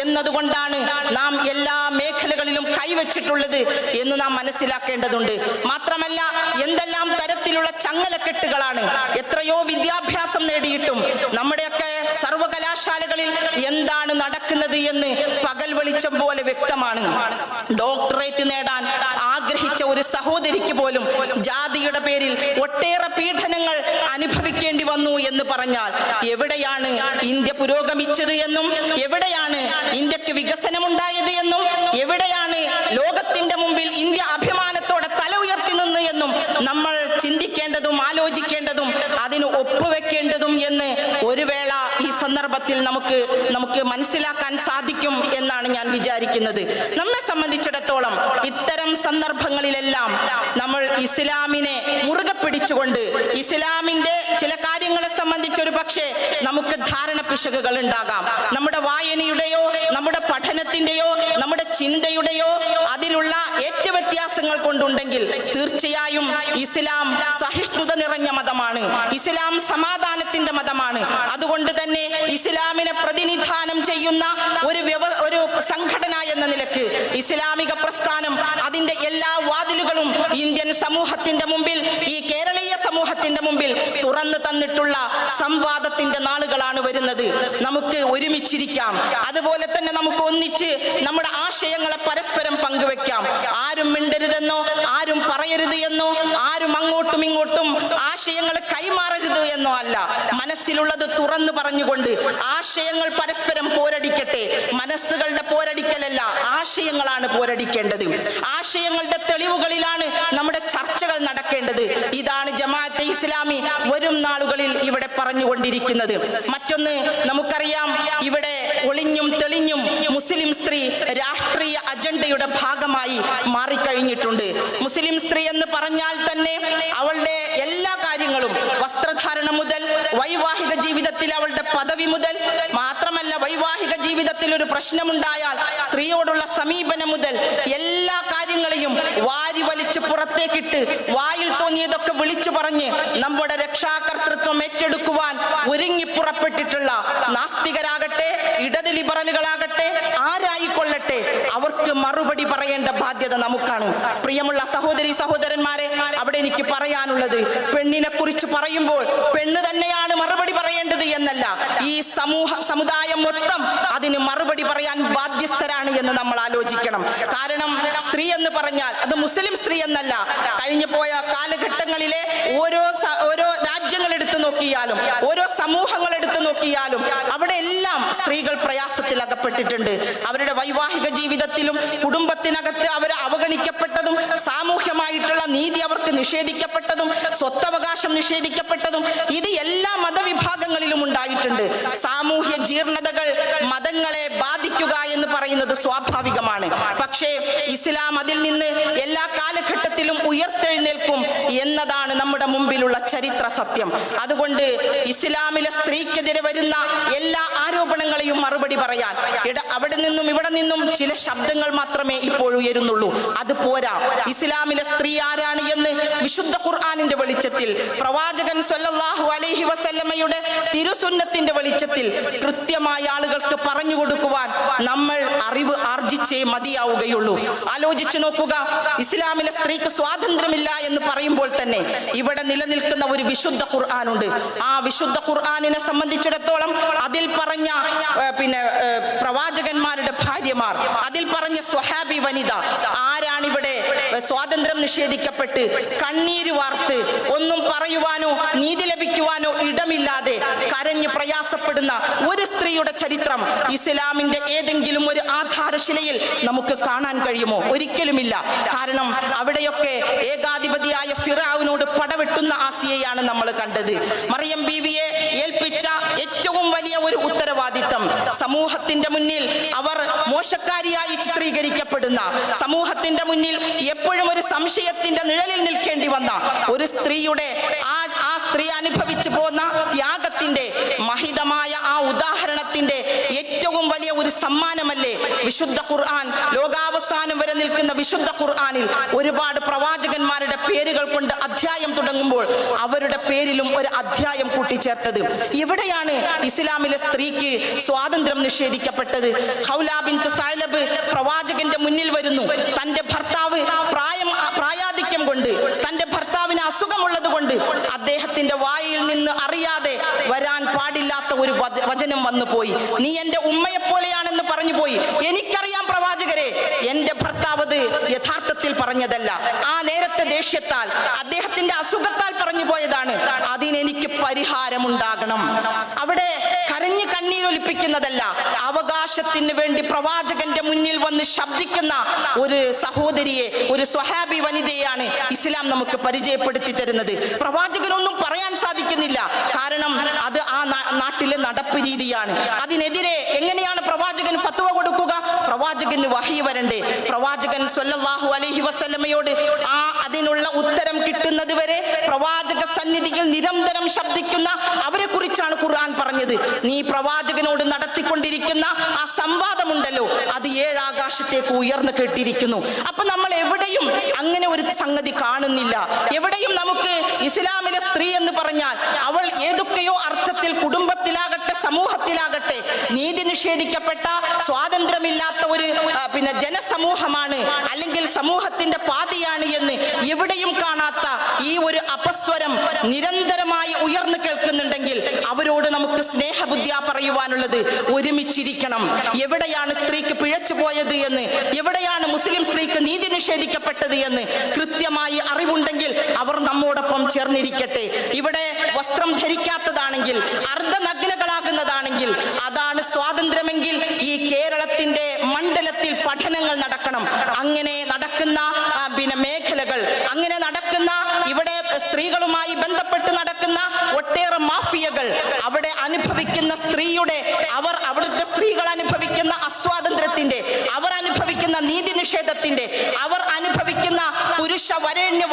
A: എന്നതുകൊണ്ടാണ് നാം എല്ലാ മേഖലകളിലും കൈവച്ചിട്ടുള്ളത് എന്ന് നാം മനസ്സിലാക്കേണ്ടതുണ്ട്. മാത്രമല്ല, എന്തെല്ലാം തരത്തിലുള്ള ചങ്ങലക്കെട്ടുകളാണ്. എത്രയോ വിദ്യാഭ്യാസം നേടിയിട്ടും നമ്മുടെയൊക്കെ സർവകലാശാലകളിൽ എന്താണ് നടക്കുന്നത് എന്ന് പകൽ വെളിച്ചം പോലെ വ്യക്തമാണ്. ഡോക്ടറേറ്റ് നേടാൻ ആഗ്രഹിച്ച ഒരു സഹോദരിക്ക് പോലും ജാതിയുടെ പേരിൽ ഒട്ടേറെ പീഡനങ്ങൾ അനുഭവിക്കേണ്ടി വന്നു എന്ന് പറഞ്ഞാൽ എവിടെയാണ് ഇന്ത്യ പുരോഗമിച്ചത് എന്നും, എവിടെയാണ് ഇന്ത്യക്ക് വികസനമുണ്ടായത് എന്നും, എവിടെയാണ് ലോകത്തിന്റെ മുമ്പിൽ ഇന്ത്യ അഭിമാനത്തോടെ തല ഉയർത്തി നിന്ന് എന്നും നമ്മൾ ചിന്തിക്കേണ്ടതും ആലോചിക്കേണ്ടതും അതിന് ഒപ്പുവെക്കേണ്ടതും എന്ന് ഒരു വേള ഈ സന്ദർഭത്തിൽ നമുക്ക് മനസ്സിലാക്കാൻ സാധിക്കും എന്നാണ് ഞാൻ വിചാരിക്കുന്നത്. നമ്മെ സംബന്ധിച്ചിടത്തോളം ഇത്തരം സന്ദർഭങ്ങളിലെല്ലാം നമ്മൾ ഇസ്ലാമിനെ മുറുകെ പിടിച്ചുകൊണ്ട് ഇസ്ലാമിന്റെ ചില കാര്യങ്ങളെ സംബന്ധിച്ചൊരു പക്ഷേ നമുക്ക് ധാരണ പിശകുകൾ ഉണ്ടാകാം. നമ്മുടെ വായനയുടെയോ നമ്മുടെ പഠനത്തിന്റെയോ നമ്മുടെ ചിന്തയുടെയോ അതിലുള്ള വ്യത്യാസങ്ങൾ കൊണ്ടുണ്ടെങ്കിൽ തീർച്ചയായും ഇസ്ലാം സഹിഷ്ണുത നിറഞ്ഞ മതമാണ്. ഇസ്ലാം സമാധാനത്തിന്റെ മതമാണ്. അതുകൊണ്ട് തന്നെ ഇസ്ലാമിനെ പ്രതിനിധാനം ചെയ്യുന്ന ഒരു സംഘടന എന്ന നിലക്ക് ഇസ്ലാമിക പ്രസ്ഥാനം അതിന്റെ എല്ലാ വാതിലുകളും ഇന്ത്യൻ സമൂഹത്തിന്റെ മുമ്പിൽ, ഈ കേരളീയ സമൂഹ സമൂഹത്തിന്റെ മുമ്പിൽ തുറന്നു തന്നിട്ടുള്ള സംവാദത്തിന്റെ നാളുകളാണ് വരുന്നത്. നമുക്ക് ഒരുമിച്ചിരിക്കാം, അതുപോലെ തന്നെ നമുക്ക് ഒന്നിച്ച് നമ്മുടെ ആശയങ്ങളെ പരസ്പരം പങ്കുവെക്കാം. ആരും മിണ്ടരുതെന്നോ ആരും പറയരുത് എന്നോ ആരും അങ്ങോട്ടും ഇങ്ങോട്ടും ആശയങ്ങൾ കൈമാറരുത് എന്നോ അല്ല. മനസ്സിലുള്ളത് തുറന്നു പറഞ്ഞുകൊണ്ട് ആശയങ്ങൾ പരസ്പരം പോരടിക്കട്ടെ. മനസ്സുകളുടെ പോരടിക്കലല്ല, ആശയങ്ങളാണ് പോരടിക്കേണ്ടത്. ആശയങ്ങളുടെ തെളിവുകളിലാണ് നമ്മുടെ ചർച്ചകൾ നടക്കേണ്ടത്. ഇതാണ് ജമാഅത്തെ ഇസ്ലാമി വരും നാളുകളിൽ ഇവിടെ പറഞ്ഞുകൊണ്ടിരിക്കുന്നത്. മറ്റൊന്ന്, നമുക്കറിയാം, ഇവിടെ ഒളിഞ്ഞും തെളിഞ്ഞും മുസ്ലിം സ്ത്രീ രാഷ്ട്രീയ അജണ്ടയുടെ ഭാഗമായി മാറിക്കഴിഞ്ഞിട്ടുണ്ട്. മുസ്ലിം സ്ത്രീ എന്ന് പറഞ്ഞാൽ തന്നെ അവളുടെ എല്ലാ കാര്യങ്ങളും, വസ്ത്രധാരണം മുതൽ വൈവാഹിക ജീവിതത്തിൽ അവളുടെ പദവി മുതൽ, മാത്രമല്ല വൈവാഹിക ജീവിതത്തിൽ ഒരു പ്രശ്നമുണ്ടായാൽ സ്ത്രീയോടുള്ള സമീപനം മുതൽ എല്ലാ കാര്യങ്ങളെയും വാരി വലിച്ച് പുറത്തേക്കിട്ട് വായിൽ തോന്നിയതൊക്കെ വിളിച്ചു പറഞ്ഞ് നമ്മുടെ രക്ഷാകർതൃത്വം ഏറ്റെടുക്കുവാൻ ഒരുങ്ങി പുറപ്പെട്ടിട്ടുള്ള നാസ്തികരാകട്ടെ ഇടത് ലിബറലുകളാകട്ടെ ആരായിക്കൊള്ളട്ടെ, അവർക്ക് മറുപടി പറയേണ്ട ബാധ്യത നമുക്കാണ്. പ്രിയമുള്ള സഹോദരി സഹോദരന്മാരെ, അവിടെ എനിക്ക് പറയാനുള്ളത്, പെണ്ണിനെ കുറിച്ച് പറയുമ്പോൾ പെണ്ണ് തന്നെയാണ് മറുപടി പറയേണ്ടത് എന്നല്ല, ഈ സമുദായം മൊത്തം അതിന് മറുപടി പറയാൻ ബാധ്യസ്ഥരാണ് എന്ന് നമ്മൾ ആലോചിക്കണം. കാരണം സ്ത്രീ എന്ന് പറഞ്ഞാൽ അത് മുസ്ലിം സ്ത്രീ എന്നല്ല, കഴിഞ്ഞു പോയ കാലഘട്ടങ്ങളിലെ ഓരോ രാജ്യങ്ങൾ എടുത്തു നോക്കിയാലും ഓരോ സമൂഹങ്ങൾ എടുത്തു നോക്കിയാലും അവിടെ എല്ലാം സ്ത്രീകൾ പ്രയാസത്തിൽ അകപ്പെട്ടിട്ടുണ്ട്. അവരുടെ വൈവാഹിക ജീവിതത്തിലും കുടുംബത്തിനകത്ത് അവർ അവഗണിക്കപ്പെട്ടതും, സാമൂഹ്യമായിട്ടുള്ള നീതി അവർക്ക് നിഷേധിക്കപ്പെട്ടതും, സ്വത്തവകാശം നിഷേധിക്കപ്പെട്ടതും, ഇത് എല്ലാ മതവിഭാഗങ്ങളിലും ഉണ്ടായിട്ടുണ്ട്. സാമൂഹ്യ ജീർണതകൾ മതങ്ങളെ ബാധിക്കുക എന്ന് പറയുന്നത് സ്വാഭാവികമാണ്. പക്ഷേ ഇസ്ലാം അതിൽ നിന്ന് എല്ലാ കാലഘട്ടത്തിലും ഉയർത്തെഴുന്നേൽക്കും എന്നതാണ് നമ്മുടെ മുമ്പിലുള്ള ചരിത്ര സത്യം. അതുകൊണ്ട് ഇസ്ലാമിലെ സ്ത്രീക്കെതിരെ വരുന്ന എല്ലാ ആരോപണങ്ങളെയും മറുപടി പറയാൻ അവിടെ നിന്നും ഇവിടെ നിന്നും ചില ശബ്ദങ്ങൾ മാത്രമേ ഇപ്പോൾ ഉയരുന്നുള്ളൂ. അത് പോരാ. ഇസ്ലാമിലെ സ്ത്രീ ആരാണ് എന്ന് വിശുദ്ധ ഖുർആനിന്റെ വെളിച്ചത്തിൽ, പ്രവാചകൻ സ്വല്ലല്ലാഹു അലൈഹി വസല്ലമയുടെ തിരുസുന്നത്തിന്റെ വെളിച്ചത്തിൽ കൃത്യമായ ആളുകൾക്ക് പറഞ്ഞു കൊടുക്കുവാൻ നമ്മൾ അറിവ് ആർജിച്ചേ മതിയാവുകയുള്ളൂ. ആലോചിച്ചു നോക്കുക, ഇസ്ലാമിലെ സ്ത്രീക്ക് സ്വാതന്ത്ര്യമില്ല എന്ന് പറയുമ്പോൾ തന്നെ ഇവിടെ നിലനിൽക്കുന്ന ഒരു വിശുദ്ധ ഖുർആനുണ്ട്. ആ വിശുദ്ധ ഖുർആനിനെ സംബന്ധിച്ചിടത്തോളം അതിൽ പറഞ്ഞ പ്രവാചകന്മാരുടെ ഭാര്യമാർ, അതിൽ പറഞ്ഞ സ്വഹാബി വനിത, ആരാണിവിടെ സ്വാതന്ത്ര്യം നിഷേധിക്കപ്പെട്ട് കണ്ണീര് വാർത്ത് ഒന്നും പറയുവാനോ നീതി ലഭിക്കുവാനോ ഇടമില്ലാതെ കരഞ്ഞ് പ്രയാസപ്പെടുന്ന ഒരു സ്ത്രീയുടെ ചരിത്രം ഇസ്ലാമിന്റെ ഏതെങ്കിലും ഒരു ആധാരശിലയിൽ നമുക്ക് കാണാൻ കഴിയുമോ? ഒരിക്കലുമില്ല. കാരണം അവിടെയൊക്കെ ഏകാധിപതിയായ ഫിറഔനോട് പടവെട്ടുന്ന ആസിയയാണ് നമ്മൾ കണ്ടത്. മറിയം ബീവിയെ ഏൽപ്പിച്ച ഏറ്റവും വലിയ ഒരു ഉത്തരവാദിത്തം, സമൂഹത്തിന്റെ മുന്നിൽ അവർ മോശക്കാരിയായി ചിത്രീകരിക്കപ്പെടുന്ന, സമൂഹത്തിന്റെ മുന്നിൽ എപ്പോഴും ഒരു സംശയത്തിന്റെ നിഴലിൽ നിൽക്കേണ്ടി വന്ന ഒരു സ്ത്രീയുടെ ആ സ്ത്രീ അനുഭവിച്ചു പോന്ന ത്യാഗത്തിന്റെ മഹിതമായ ആ ഉദാഹരണത്തിന്റെ ഏറ്റവും വലിയ ഒരു സമ്മാനമല്ലേ വിശുദ്ധ ഖുർആൻ? ലോകാവസാനം വരെ നിൽക്കുന്ന വിശുദ്ധ ഖുർആനിൽ ഒരുപാട് പ്രവാചകന്മാരുടെ പേരുകൾ കൊണ്ട് അധ്യായം തുടങ്ങുമ്പോൾ അവരുടെ പേരിലും ഒരു അധ്യായം കൂട്ടിച്ചേർത്തത്. ഇവിടെയാണ് ഇസ്ലാമിലെ സ്ത്രീക്ക് സ്വാതന്ത്ര്യം നിഷേധിക്കപ്പെട്ടത്. ഖൗല ബിൻത് സഅലബ് പ്രവാചകന്റെ മുന്നിൽ വരുന്നു. തന്റെ ഭർത്താവ് പ്രായാധിക്യം കൊണ്ട്, തന്റെ ഭർത്താവിന് അസുഖമുള്ളത് കൊണ്ട് അദ്ദേഹത്തിന്റെ വായിൽ നിന്ന് അറിയാതെ വരാൻ പാടില്ലാത്ത ഒരു വചനം വന്നു പോയി. നീ എന്റെ ഉമ്മയെ പോലെയാണെന്ന് പറഞ്ഞു പോയി. എനിക്കറിയാം പ്രവാചകരെ, എന്റെ ഭർത്താവ് അത് യഥാർത്ഥത്തിൽ പറഞ്ഞതല്ല. ആ നേരത്തെ ദേഷ്യത്താൽ, അദ്ദേഹത്തിന്റെ അസുഖത്താൽ പറഞ്ഞു പോയതാണ്. അതിനെനിക്ക് പരിഹാരമുണ്ടാകണം. അവിടെ കരഞ്ഞ് കണ്ണീരൊലിപ്പിക്കുന്നതല്ല, അവകാശത്തിന് വേണ്ടി പ്രവാചകന്റെ മുന്നിൽ വന്ന് ശബ്ദിക്കുന്ന ഒരു സഹോദരിയെ, ഒരു സ്വഹാബി വനിതയാണ് ഇസ്ലാം നമുക്ക് പരിചയപ്പെടുത്തി തരുന്നത്. പ്രവാചകനൊന്നും പറയാൻ സാധിക്കുന്നില്ല, കാരണം അത് ആ നാട്ടിലെ നടപ്പ് രീതിയാണ്. അതിനെതിരെ എങ്ങനെയാണ് പ്രവാചകൻ ഫത്വ കൊടുക്കുക? പ്രവാചകന് വഹി വരണ്ടേ? പ്രവാചകൻ സ്വല്ലല്ലാഹു അലൈഹി വസല്ലമയോട് അതിനുള്ള ഉത്തരം കിട്ടുന്നത് വരെ പ്രവാചക സന്നിധിയിൽ നിരന്തരം ശബ്ദിക്കുന്ന അവരെ കുറിച്ചാണ് ഖുർആൻ പറഞ്ഞത്. നീ പ്രവാചകനോട് നടത്തിക്കൊണ്ടിരിക്കുന്ന ആ സംവാദമുണ്ടല്ലോ, അത് 7 ആകാശത്തേക്ക് ഉയർന്നു കേട്ടിരിക്കുന്നു. അപ്പൊ നമ്മൾ എവിടെയും അങ്ങനെ ഒരു സംഗതി കാണുന്നില്ല. എവിടെയും നമുക്ക് ഇസ്ലാമിലെ സ്ത്രീ എന്ന് പറഞ്ഞാൽ അവൾ ഏതൊക്കെയോ അർത്ഥത്തിൽ കുടുംബത്തിലാകട്ടെ സമൂഹത്തിലാകട്ടെ നീതി നിഷേധിക്കപ്പെട്ട സ്വാതന്ത്ര്യമില്ലാത്ത ഒരു ജനസമൂഹമാണ്, അല്ലെങ്കിൽ സമൂഹത്തിന്റെ പാതിയാണ് എന്ന് എവിടെയും കാണാത്ത ഈ ഒരു അപസ്വരം നിരന്തരമായി ഉയർന്നു കേൾക്കുന്നുണ്ടെങ്കിൽ അവരോട് നമുക്ക് സ്നേഹബുദ്ധിയാ പറയുവാനുള്ളത്, ഒരുമിച്ചിരിക്കണം. എവിടെയാണ് സ്ത്രീക്ക് പിഴച്ചു പോയത് എന്ന്, എവിടെയാണ് മുസ്ലിം സ്ത്രീക്ക് നീതി നിഷേധിക്കപ്പെട്ടത് എന്ന് കൃത്യമായി അറിവുണ്ടെങ്കിൽ അവർ നമ്മോടൊപ്പം ചേർന്നിരിക്കട്ടെ. ഇവിടെ വസ്ത്രം ധരിക്കാത്തതാണെങ്കിൽ, അർദ്ധനഗ്നകളാകുന്നതാണെങ്കിൽ അതാണ് സ്വാതന്ത്ര്യമെങ്കിൽ ഈ കേരളത്തിന്റെ മണ്ഡലത്തിൽ പഠനങ്ങൾ നടക്കണം. അങ്ങനെ നടക്കുന്ന മേഖലകൾ, അങ്ങനെ നടക്കുന്ന ഇവിടെ സ്ത്രീകളുമായി ബന്ധപ്പെട്ട് നടക്കുന്ന ഒട്ടേറെ മാഫിയകൾ, അവിടെ അനുഭവിക്കുന്ന അവിടുത്തെ സ്ത്രീകൾ അനുഭവിക്കുന്ന അസ്വാതന്ത്ര്യത്തിന്റെ, അവർ അനുഭവിക്കുന്ന നീതി നിഷേധത്തിന്റെ, അവർ അനുഭവിക്കുന്ന പുരുഷ വരേണ്യ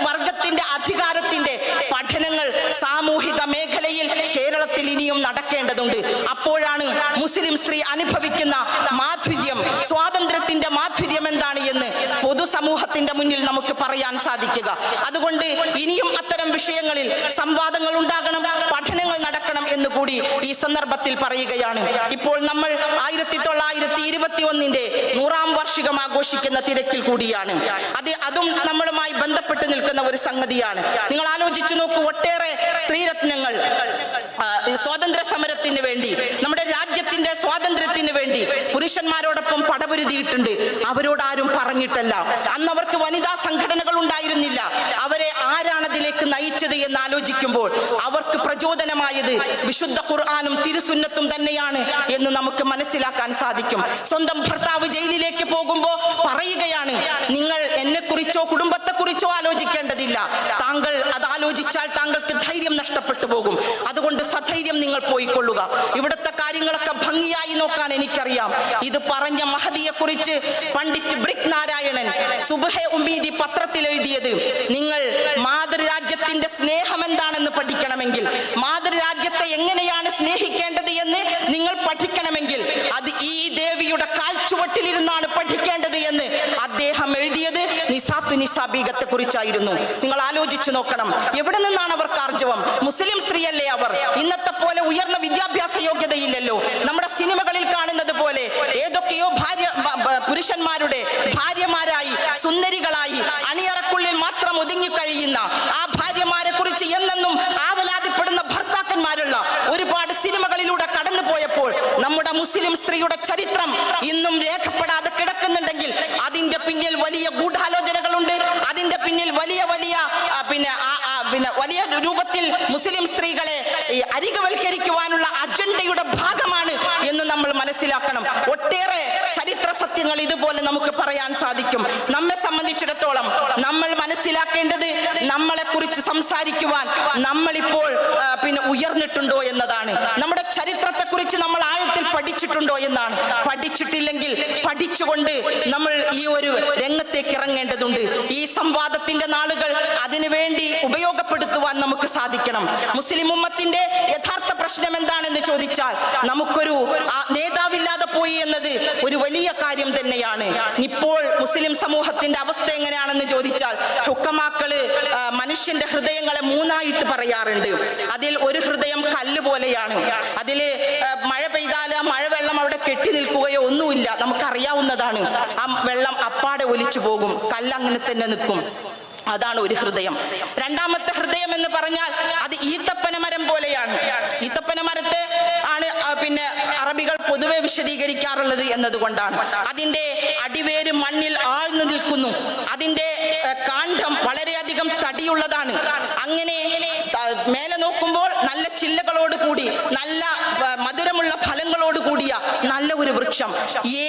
A: വർഗത്തിന്റെ അധികാരത്തിന്റെ പഠനങ്ങൾ സാമൂഹിക മേഖലയിൽ കേരളത്തിൽ ഇനിയും നടക്കേണ്ടതുണ്ട്. അപ്പോഴാണ് മുസ്ലിം സ്ത്രീ അനുഭവിക്കുന്ന മാധുര്യം, സ്വാതന്ത്ര്യത്തിന്റെ മാധുര്യം എന്താണ് എന്ന് പൊതുസമൂഹത്തിന്റെ മുന്നിൽ നമുക്ക് പറയാൻ സാധിക്കുക. അതുകൊണ്ട് ഇനിയും അത്തരം വിഷയങ്ങളിൽ സംവാദങ്ങൾ ഉണ്ടാകണം, പഠനങ്ങൾ നടക്കണം എന്നുകൂടി ഈ സന്ദർഭത്തിൽ പറയുകയാണ്. ഇപ്പോൾ നമ്മൾ 1921 100ാം വാർഷികം ആഘോഷിക്കുന്ന തിരക്കിൽ കൂടിയാണ്. അതും നമ്മളുമായി ബന്ധപ്പെട്ട് നിൽക്കുന്ന ഒരു സംഗതിയാണ്. നിങ്ങൾ ആലോചിച്ചു നോക്കൂ, ഒട്ടേറെ സ്ത്രീരത്നങ്ങൾ സ്വാതന്ത്ര്യ സമരത്തിന് വേണ്ടി, നമ്മുടെ രാജ്യത്തിന്റെ സ്വാതന്ത്ര്യത്തിന് വേണ്ടി പുരുഷന്മാരോടൊപ്പം പടപൊരുതിയിട്ടുണ്ട്. അവരോടാരും പറഞ്ഞിട്ടല്ല. അന്ന് അവർക്ക് വനിതാ സംഘടനകൾ ഉണ്ടായിരുന്നില്ല. അവരെ ആരാണ് അതിലേക്ക് നയിച്ചത് എന്ന് ആലോചിക്കുമ്പോൾ അവർക്ക് പ്രചോദനമായത് വിശുദ്ധ ഖുർആനും തിരുസുന്നത്തും തന്നെയാണ് എന്ന് നമുക്ക് മനസ്സിലാക്കാൻ സാധിക്കും. സ്വന്തം ഭർത്താവ് ജയിലിലേക്ക് പോകുമ്പോൾ പറയുകയാണ്, നിങ്ങൾ എന്നെ കുറിച്ചോ കുടുംബത്തെ കുറിച്ചോ ആലോചിക്കേണ്ടതില്ല, താങ്കൾ അത് ആലോചിച്ചാൽ താങ്കൾക്ക് ധൈര്യം നഷ്ടപ്പെട്ടു പോകും. അതുകൊണ്ട് സധൈര്യം നിങ്ങൾ പോയിക്കൊള്ളുക. ഇവിടുത്തെ കാര്യങ്ങളൊക്കെ ഭംഗിയായി നോക്കാൻ എനിക്കറിയാം. ഇത് പറഞ്ഞ മഹദിയെ കുറിച്ച് പണ്ഡിറ്റ് ബ്രിക് നാരായണൻ സുബ്ഹെ ഉമ്മീദി പത്രത്തിൽ എഴുതിയത്, നിങ്ങൾ മാതൃരാജ്യത്തിന്റെ സ്നേഹം എന്താണെന്ന് പഠിക്കണമെങ്കിൽ, മാതൃരാജ്യത്തെ എങ്ങനെയാണ് സ്നേഹിക്കേണ്ടത് എന്ന് നിങ്ങൾ പഠിക്കണമെങ്കിൽ അത് ഈ ദേവിയുടെ കാൽച്ചുവട്ടിലിരുന്നാണ് പഠിക്കേണ്ടത് എന്ന് അദ്ദേഹം എഴുതിയത് നിസാബീഗത്തെ കുറിച്ചായിരുന്നു. നിങ്ങൾ ആലോചിച്ചു നോക്കണം, എവിടെ നിന്നാണ് അവർക്ക് ആർജവം? മുസ്ലിം സ്ത്രീയല്ലേ അവർ? ഇന്നത്തെ പോലെ ഉയർന്ന വിദ്യാഭ്യാസ യോഗ്യതയില്ലല്ലോ. നമ്മുടെ സിനിമകളിൽ കാണുന്നത് പോലെ ഏതൊക്കെയോ പുരുഷന്മാരുടെ ഭാര്യമാരായി, സുന്ദരികളായി, അണിയറക്കുള്ളിൽ മാത്രം ഒതുങ്ങി കഴിയുന്ന ആ ഭാര്യമാരെ കുറിച്ച് എന്നെന്നും ആവലാതിപ്പെടുന്ന ഭർത്താക്കന്മാരുള്ള ഒരുപാട് സിനിമകളിലൂടെ കടന്നു പോയപ്പോൾ നമ്മുടെ മുസ്ലിം സ്ത്രീയുടെ ചരിത്രം ഇന്നും രേഖപ്പെടാതെ കിടക്കുന്നുണ്ടെങ്കിൽ അതിന്റെ പിന്നിൽ വലിയ ഗൂഢാലോചനകളുണ്ട്. അതിന്റെ പിന്നിൽ വലിയ രൂപത്തിൽ മുസ്ലിം സ്ത്രീകളെ അരികവൽക്കരിക്കുവാനുള്ള അജണ്ടയുടെ ഭാഗമാണ് എന്ന് നമ്മൾ മനസ്സിലാക്കണം. ഒട്ടേറെ ചരിത്ര സത്യങ്ങൾ ഇതുപോലെ നമുക്ക് പറയാൻ സാധിക്കും. നമ്മെ സംബന്ധിച്ചിടത്തോളം നമ്മൾ മനസ്സിലാക്കേണ്ടത്, നമ്മളെ കുറിച്ച് സംസാരിക്കുവാൻ നമ്മളിപ്പോൾ ഉയർന്നിട്ടുണ്ടോ എന്നതാണ്. നമ്മുടെ ചരിത്രത്തെ കുറിച്ച് നമ്മൾ ആഴത്തിൽ പഠിച്ചിട്ടുണ്ടോ എന്നാണ്. പഠിച്ചിട്ടില്ലെങ്കിൽ പഠിച്ചുകൊണ്ട് നമ്മൾ ഈ ഒരു രംഗത്തേക്ക് ഇറങ്ങേണ്ടതുണ്ട്. ഈ സംവാദത്തിന്റെ നാളുകൾ അതിനുവേണ്ടി ഉപയോഗപ്പെടുത്തുവാൻ നമുക്ക് സാധിക്കണം. മുസ്ലിം ഉമ്മത്തിന്റെ യഥാർത്ഥ പ്രശ്നം എന്താണെന്ന് ചോദിച്ചാൽ നമുക്കൊരു നേതാവില്ലാതെ പോയി എന്നത് ഒരു വലിയ കാര്യം തന്നെയാണ്. ഇപ്പോൾ മുസ്ലിം സമൂഹത്തിന്റെ അവസ്ഥ എങ്ങനെയാണെന്ന് ചോദിച്ചാൽ, ഹുക്കമാക്കള് മനുഷ്യന്റെ ഹൃദയങ്ങളെ 3ആയിട്ട് പറയാറുണ്ട്. അതിൽ ഒരു ഹൃദയം കല്ല് പോലെയാണ്. അതില് മഴ പെയ്താൽ ആ മഴവെള്ളം അവിടെ കെട്ടി നിൽക്കുകയോ ഒന്നുമില്ല, നമുക്കറിയാവുന്നതാണ്. ആ വെള്ളം അപ്പാടെ ഒലിച്ചു പോകും, കല്ല് അങ്ങനെ തന്നെ നിൽക്കും. അതാണ് ഒരു ഹൃദയം. രണ്ടാമത്തെ ഹൃദയം എന്ന് പറഞ്ഞാൽ അത് ഈത്തപ്പന മരം പോലെയാണ്. ഈത്തപ്പന മരത്തെ ആണ് അറബികൾ പൊതുവെ വിശദീകരിക്കാറുള്ളത് എന്നതുകൊണ്ടാണ്. അതിന്റെ അടിവേര് മണ്ണിൽ ആഴ്ന്നു നിൽക്കുന്നു. അതിന്റെ കാണ്ഡം വളരെയധികം തടിയുള്ളതാണ്. അങ്ങനെ മേലെ നോക്കുമ്പോൾ നല്ല ചില്ലകളോട് കൂടി, നല്ല മധുരമുള്ള ഫലങ്ങളോട് കൂടിയ നല്ല ഒരു വൃക്ഷം.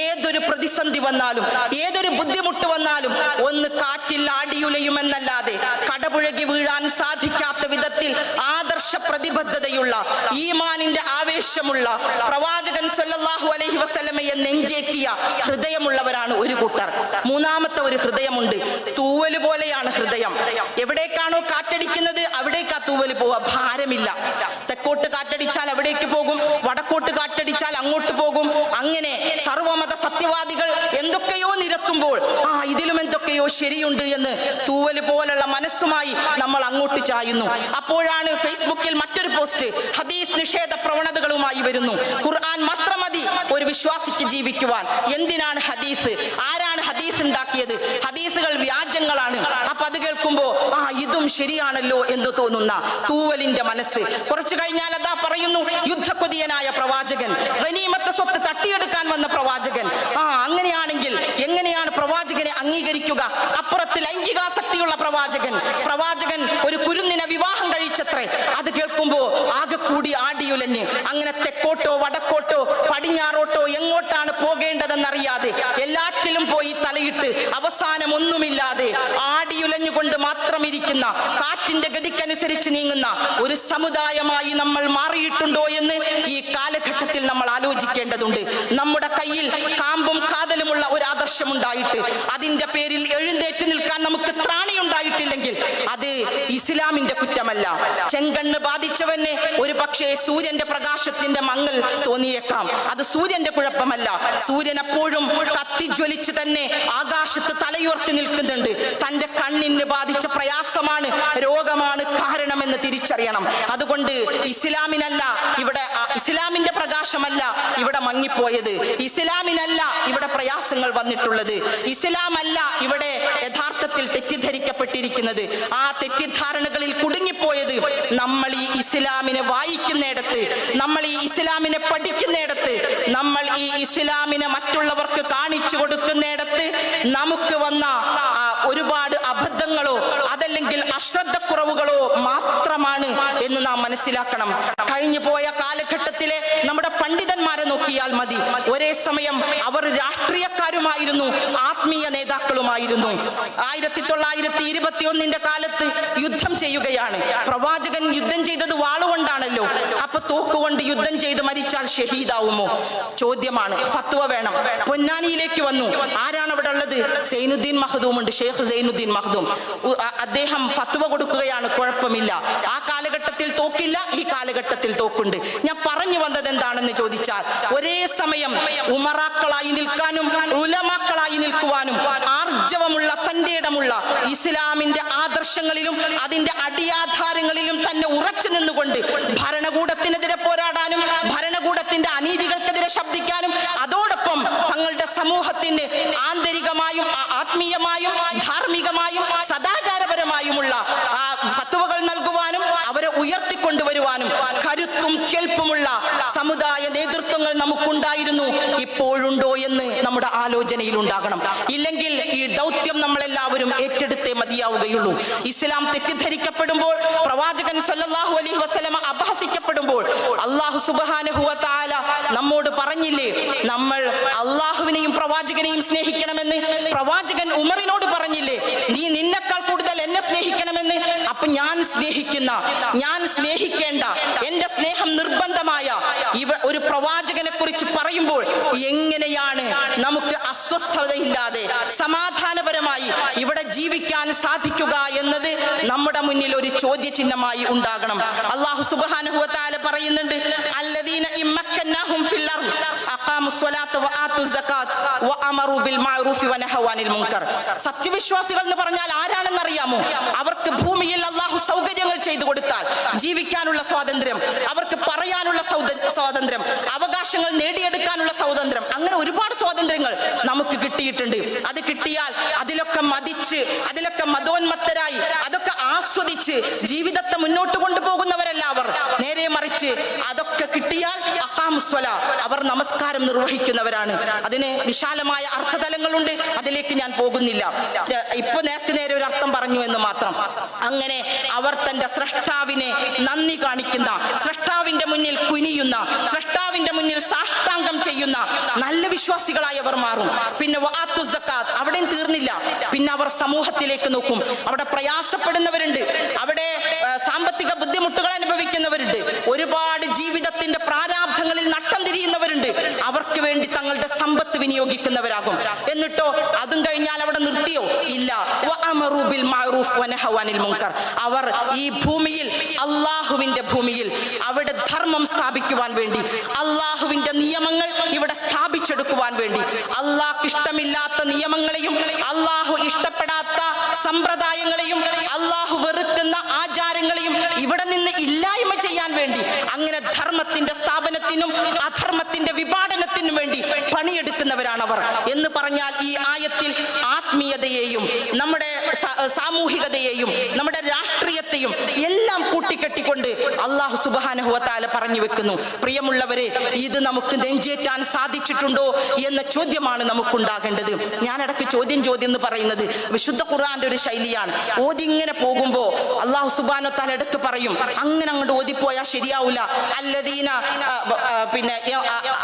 A: ഏതൊരു പ്രതിസന്ധി വന്നാലും, ഏതൊരു ബുദ്ധിമുട്ട് വന്നാലും ഒന്ന് കാറ്റിൽ ആടിയുലയുമെന്നല്ലാതെ കടപുഴകി വീഴാൻ സാധിക്കാത്ത വിധത്തിൽ ആദർശ പ്രതിബദ്ധതയുള്ള, ഈമാനിന്റെ ആവേശമുള്ള, പ്രവാചകൻ സല്ലല്ലാഹു അലൈഹി വസല്ലമയെ നെഞ്ചേറ്റിയ ഹൃദയമുള്ളവരാണ് ഒരു കൂട്ടർ. മൂന്നാമത്തെ ഒരു ഹൃദയമുണ്ട്. തൂവല് പോലെയാണ് ഹൃദയം. എവിടേക്കാണോ കാറ്റടിക്കുന്നത് അവിടേക്കാ തൂവല് പോവുക, ഭാരമില്ല. തെക്കോട്ട് കാറ്റടിച്ചാൽ അവിടേക്ക് പോകും, വടക്കോട്ട് കാറ്റടിച്ചാൽ അങ്ങോട്ട് പോകും. അങ്ങനെ സർവമത സത്യവാദികൾ എന്തൊക്കെയോ നിരത്തുമ്പോൾ ഇതിലും എന്തൊക്കെയോ എവിടെയോ ശരിയുണ്ട് എന്ന് തൂവല് പോലുള്ള മനസ്സുമായി നമ്മൾ അങ്ങോട്ട് ചായുന്നു. അപ്പോഴാണ് ഫേസ്ബുക്കിൽ മറ്റൊരു പോസ്റ്റ് ഹദീസ് നിഷേധ പ്രവണതകളുമായി വരുന്നു. ഖുർആൻ മാത്രം മതി ഒരു വിശ്വാസിക്ക് ജീവിക്കുവാൻ. എന്തിനാണ് ഹദീസ്? ആരാണ് ഹദീസ് ഉണ്ടാക്കിയത്? ഹദീസുകൾ വ്യാജങ്ങളാണ്. അപ്പൊ അത് കേൾക്കുമ്പോ ഇതും ശരിയാണല്ലോ എന്ന് തോന്നുന്ന തൂവലിന്റെ മനസ്സ്. കുറച്ചു കഴിഞ്ഞാൽ അതാ പറയുന്നു, യുദ്ധക്കൊതിയനായ പ്രവാചകൻ, ഗനീമത്ത് സ്വത്ത് തട്ടിയെടുക്കാൻ വന്ന പ്രവാചകൻ. അങ്ങനെയാണെങ്കിൽ എങ്ങനെയാണ് പ്രവാചകനെ അംഗീകരിക്കുക? അപ്പുറത്ത് ലൈംഗികാസക്തിയുള്ള പ്രവാചകൻ ഒരു കുരുന്നിനെ വിവാഹം കഴിച്ചത്രേ. അത് കേൾക്കുമ്പോ ആകെ കൂടി ആടിയുലഞ്ഞ് അങ്ങനെ തെക്കോട്ടോ വടക്കോട്ടോ പടിഞ്ഞാറോട്ടോ എങ്ങോട്ടാണ് പോകേണ്ടതെന്നറിയാതെ എല്ലാറ്റിലും പോയി തലയിട്ട് അവസാനം ഒന്നുമില്ലാതെ ആടിയുലഞ്ഞുകൊണ്ട് മാത്രം ഇരിക്കുന്ന, കാറ്റിന്റെ ഗതിക്കനുസരിച്ച് നീങ്ങുന്ന ഒരു സമുദായമായി നമ്മൾ മാറിയിട്ടുണ്ടോ എന്ന് ഈ കാലഘട്ടത്തിൽ നമ്മൾ ആലോചിക്കേണ്ടതുണ്ട്. നമ്മുടെ കയ്യിൽ കാമ്പും കാതലുമുള്ള ഒരു ആദർശം ഉണ്ടായിട്ട് അതിന്റെ പേരിൽ എഴുന്നേറ്റ് നിൽക്കാൻ നമുക്ക് ത്രാണിയുണ്ടായിട്ടില്ലെങ്കിൽ അത് ഇസ്ലാമിന്റെ കുറ്റമല്ല. ചെങ്കണ്ണ് ബാധിച്ചവന് ഒരു പക്ഷേ സൂര്യന്റെ പ്രകാശത്തിന്റെ മങ്ങൽ തോന്നിയേക്കാം. അത് സൂര്യന്റെ കുഴപ്പമല്ല. സൂര്യൻ എപ്പോഴും കത്തിജ്വലിച്ച് തന്നെ ആകാശത്ത് തലയുയർത്തി നിൽക്കുന്നുണ്ട്. തന്റെ കണ്ണിന് ബാധിച്ച പ്രയാസമാണ്, രോഗമാണ് കാരണമെന്ന് തിരിച്ചറിയണം. അതുകൊണ്ട് ഇസ്ലാമിനല്ല ഇവിടെ, ഇസ്ലാമിന്റെ പ്രകാശമല്ല ഇവിടെ മങ്ങിപ്പോയത്. ഇസ്ലാമിനല്ല ഇവിടെ പ്രയാസങ്ങൾ വന്നിട്ടുള്ളത്. ഇസ്ലാമല്ല ഇവിടെ യഥാർത്ഥത്തിൽ തെറ്റിദ്ധരിക്കപ്പെട്ടിരിക്കുന്നത്. ആ തെറ്റിദ്ധാരണകളിൽ കുടുങ്ങിപ്പോയത് നമ്മൾ ഈ ഇസ്ലാമിനെ വായിക്കുന്നിടത്ത്, നമ്മൾ ഈ ഇസ്ലാമിനെ പഠിക്കുന്നിടത്ത്, നമ്മൾ ഈ ഇസ്ലാമിനെ മറ്റുള്ളവർക്ക് കാണിച്ചു കൊടുക്കുന്നിടത്ത് നമുക്ക് വന്ന ഒരുപാട് അബദ്ധങ്ങളോ അതല്ലെങ്കിൽ അശ്രദ്ധക്കുറവുകളോ മാത്രമാണ് എന്ന് നാം മനസ്സിലാക്കണം. കഴിഞ്ഞു പോയ കാലഘട്ടത്തിലെ നമ്മുടെ പണ്ഡിതന്മാരെ നോക്കിയാൽ മതി. ഒരേ സമയം അവർ രാഷ്ട്രീയക്കാരുമായിരുന്നു, ആത്മീയ നേതാക്കളുമായിരുന്നു. 1921 കാലത്ത് യുദ്ധം ചെയ്യുകയാണ്. പ്രവാചകൻ യുദ്ധം ചെയ്തത് വാളുകൊണ്ടാണല്ലോ. അപ്പൊ തോക്കുകൊണ്ട് യുദ്ധം ചെയ്ത് മരിച്ചാൽ ഷഹീദാവുമോ? ചോദ്യമാണ്. ഫത്വ വേണം. പൊന്നാനിയിലേക്ക് വന്നു. ആരാണ് അവിടെ ഉള്ളത്? സൈനുദ്ദീൻ മഖ്ദൂം ഉണ്ട്, ഷെയ്ഖ് സൈനുദ്ദീൻ മഖ്ദൂം. അദ്ദേഹം ഫത്വ കൊടുക്കുകയാണ്. കുഴപ്പമില്ല, ആ കാലഘട്ടത്തിൽ തോക്കില്ല, ഈ കാലഘട്ടത്തിൽ തോക്കുണ്ട്. ഞാൻ പറഞ്ഞു വന്നത് എന്താണെന്ന് ചോദിച്ചാൽ, ഒരേ സമയം ഉമറാക്കളായി നിൽക്കാനും ഉലമാക്കളായി നിൽക്കുവാനും ആർജവമുള്ള, തന്റെ ഇടമുള്ള, ഇസ്ലാമിന്റെ ആദർശങ്ങളിലും അതിന്റെ അടിയാധാരങ്ങളിലും തന്നെ ഉറച്ചു നിന്നുകൊണ്ട് ഭരണകൂടത്തിനെതിരെ പോരാടാനും ഭരണകൂടത്തിന്റെ അനീതികൾക്കെതിരെ ശബ്ദിക്കാനും അതോടൊപ്പം തങ്ങളുടെ സമൂഹത്തിന് ആന്തരികമായും ആത്മീയമായും ധാർമ്മികമായും സദാചാരപരമായുമുള്ള ഫത്വകൾ നൽകുവാനും അവരെ ഉയർത്തിക്കൊണ്ടുവരുവാനും കരുത്തും കെൽപ്പുമുള്ള സമുദായ നേതൃത്വങ്ങൾ നമുക്കുണ്ടായിരുന്നു. ഇപ്പോഴുണ്ടോ എന്ന് നമ്മുടെ ആലോചനയിൽ ഉണ്ടാകണം. ഇല്ലെങ്കിൽ ഈ ദൗത്യം നമ്മളെല്ലാവരും ഏറ്റെടുത്തേ മതിയാവുകയുള്ളൂ. ഇസ്ലാം തെറ്റിദ്ധരിക്കപ്പെടുമ്പോൾ, പ്രവാചകൻ സല്ലല്ലാഹു അലൈഹി വസല്ലമ അപഹസിക്കപ്പെടുമ്പോൾ അല്ലാഹു സുബ്ഹാനഹു വ തആല നമ്മോട് പറഞ്ഞില്ലേ, നമ്മൾ അല്ലാഹുവിനെയും പ്രവാചകനെയും സ്നേഹിക്കണമെന്ന്. പ്രവാചകൻ ഉമറിനോട് പറഞ്ഞില്ലേ, നീ നിന്നെക്കാൾ കൂടുതൽ എന്നെ സ്നേഹിക്കണമെന്ന്. അപ്പൊ ഞാൻ സ്നേഹിക്കേണ്ട, എന്റെ സ്നേഹം നിർബന്ധമായ ഒരു പ്രവാചകനെ കുറിച്ച് പറയുമ്പോൾ എങ്ങനെയാണ് നമുക്ക് അസ്വസ്ഥതയില്ലാതെ സമാധാനപരമായി ഇവിടെ ജീവിക്കാൻ സാധിക്കുക എന്നത് നമ്മുടെ മുന്നിൽ ഒരു ചോദ്യചിഹ്നമായി ഉണ്ടാകണം. അല്ലാഹു സുബ്ഹാനഹു വ തആല പറയുന്നുണ്ട്, അല്ലദീന ഇമ്മക്കന്നഹും ഫിൽ അർദ് അഖാമുസ് സ്വലാത്ത വആതുസ് സകാത്ത് വഅമറു ബിൽ മഅറൂഫി വനഹൗ അനിൽ മുൻകർ. സത്യവിശ്വാസികൾ എന്ന് പറഞ്ഞാൽ ആരാണെന്ന് അറിയാമോ? അവർക്ക് ഭൂമിയിൽ അല്ലാഹു സൗകര്യങ്ങൾ ചെയ്തു കൊടുത്താൽ ജീവിക്കാനുള്ള സ്വാതന്ത്ര്യം, അവർക്ക് പറയാനുള്ള സ്വാതന്ത്ര്യം, അവകാശങ്ങൾ നേടിയെടുക്കാനുള്ള സ്വാതന്ത്ര്യം, അങ്ങനെ ഒരുപാട് സ്വാതന്ത്ര്യങ്ങൾ നമുക്ക് കിട്ടിയിട്ടുണ്ട്. അത് കിട്ടിയാൽ അതിലൊക്കെ മതിച്ച്, അതിലൊക്കെ മതോന്മത്തരായി, അതൊക്കെ ആസ്വദിച്ച് ജീവിതത്തെ മുന്നോട്ട് കൊണ്ടുപോകുന്നവരല്ല അവർ. നേരെ മറിച്ച് അതൊക്കെ കിട്ടിയാൽ അഖാമുസ്വലാ, അവർ നമസ്കാരം നിർവഹിക്കുന്നവരാണ്. അതിന് വിശാലമായ അർത്ഥതലങ്ങളുണ്ട്, അതിലേക്ക് ഞാൻ പോകുന്നില്ല. ഇപ്പൊ നേരെ ഒരു അർത്ഥം പറഞ്ഞു എന്ന് മാത്രം. അങ്ങനെ അവർ തന്റെ സ്രഷ്ടാവിനെ നന്ദി കാണിക്കുന്ന, സ്രഷ്ടാവിന്റെ മുന്നിൽ കുനിയുന്ന, സ്രഷ്ടാവിന്റെ മുന്നിൽ സാഷ്ടാംഗം ചെയ്യുന്ന നല്ല വിശ്വാസികളായി അവർ മാറും. പിന്നെ വആതുസ് സകാത്ത്, അവിടെയും തീർന്നില്ല. പിന്നെ അവർ സമൂഹത്തിലേക്ക് നോക്കും. അവിടെ പ്രയാസപ്പെടുന്നവരുണ്ട്, അവിടെ സാമ്പത്തിക ബുദ്ധിമുട്ടുകൾ അനുഭവിക്കുന്നവരുണ്ട്, ഒരുപാട് ജീവിതത്തിന്റെ പ്രാരാബ്ധങ്ങളിൽ നട്ടം തിരിയുന്നവരുണ്ട്. അവർക്ക് വേണ്ടി തങ്ങളുടെ സമ്പത്ത് വിനിയോഗിക്കുന്നവരാകും. എന്നിട്ടോ അതും കഴിഞ്ഞാൽ അവിടെ നിർത്തിയോ? ഇല്ല. വഅമറു ബിൽ മഅറൂഫ് വനഹൗ അനിൽ മുൻകർ. അവർ ഈ ഭൂമിയിൽ, അല്ലാഹുവിന്റെ ഭൂമിയിൽ അവിടെ ധർമ്മം സ്ഥാപിക്കുവാൻ വേണ്ടി, അല്ലാഹുവിന്റെ നിയമങ്ങൾ ഇവിടെ സ്ഥാപിച്ചെടുക്കുവാൻ വേണ്ടി, അള്ളാഹ് ഇഷ്ടമില്ലാത്ത നിയമങ്ങളെയും അള്ളാഹു ഇഷ്ടപ്പെടാത്ത സമ്പ്രദായങ്ങളെയും അള്ളാഹു വെറുക്കുന്ന ആചാരങ്ങളെയും ഇവിടെ നിന്ന് ഇല്ലായ്മ ചെയ്യാൻ വേണ്ടി അങ്ങനെ ധർമ്മത്തിന്റെ സ്ഥാപനത്തിനും അധർമ്മത്തിന്റെ വിഭാടനത്തിനും വേണ്ടി പണിയെടുക്കുന്നവരാണവർ എന്ന് പറഞ്ഞാൽ ഈ ആയത്തിൽ ആത്മീയതയെയും നമ്മുടെ സാമൂഹികതയെയും നമ്മുടെ രാഷ്ട്രീയത്തെയും എല്ലാം കൂട്ടിക്കെട്ടിക്കൊണ്ട് അള്ളാഹു സുബ്ഹാനഹു വ തആല പറഞ്ഞു വെക്കുന്നു. പ്രിയമുള്ളവരെ, ഇത് നമുക്ക് നെഞ്ചേറ്റാൻ സാധിച്ചിട്ടുണ്ടോ എന്ന ചോദ്യമാണ് നമുക്കുണ്ടാകേണ്ടത്. ഞാനിടയ്ക്ക് ചോദ്യം എന്ന് പറയുന്നത് വിശുദ്ധ ഖുർആന്റെ ഒരു ശൈലിയാണ്. ഓതിങ്ങനെ പോകുമ്പോ അള്ളാഹു സുബ്ഹാനഹു വ തആല എടുത്ത് പറയും, അങ്ങനെ അങ്ങോട്ട് ഓതിപ്പോയാൽ ശരിയാവില്ല. അല്ലദീന പിന്നെ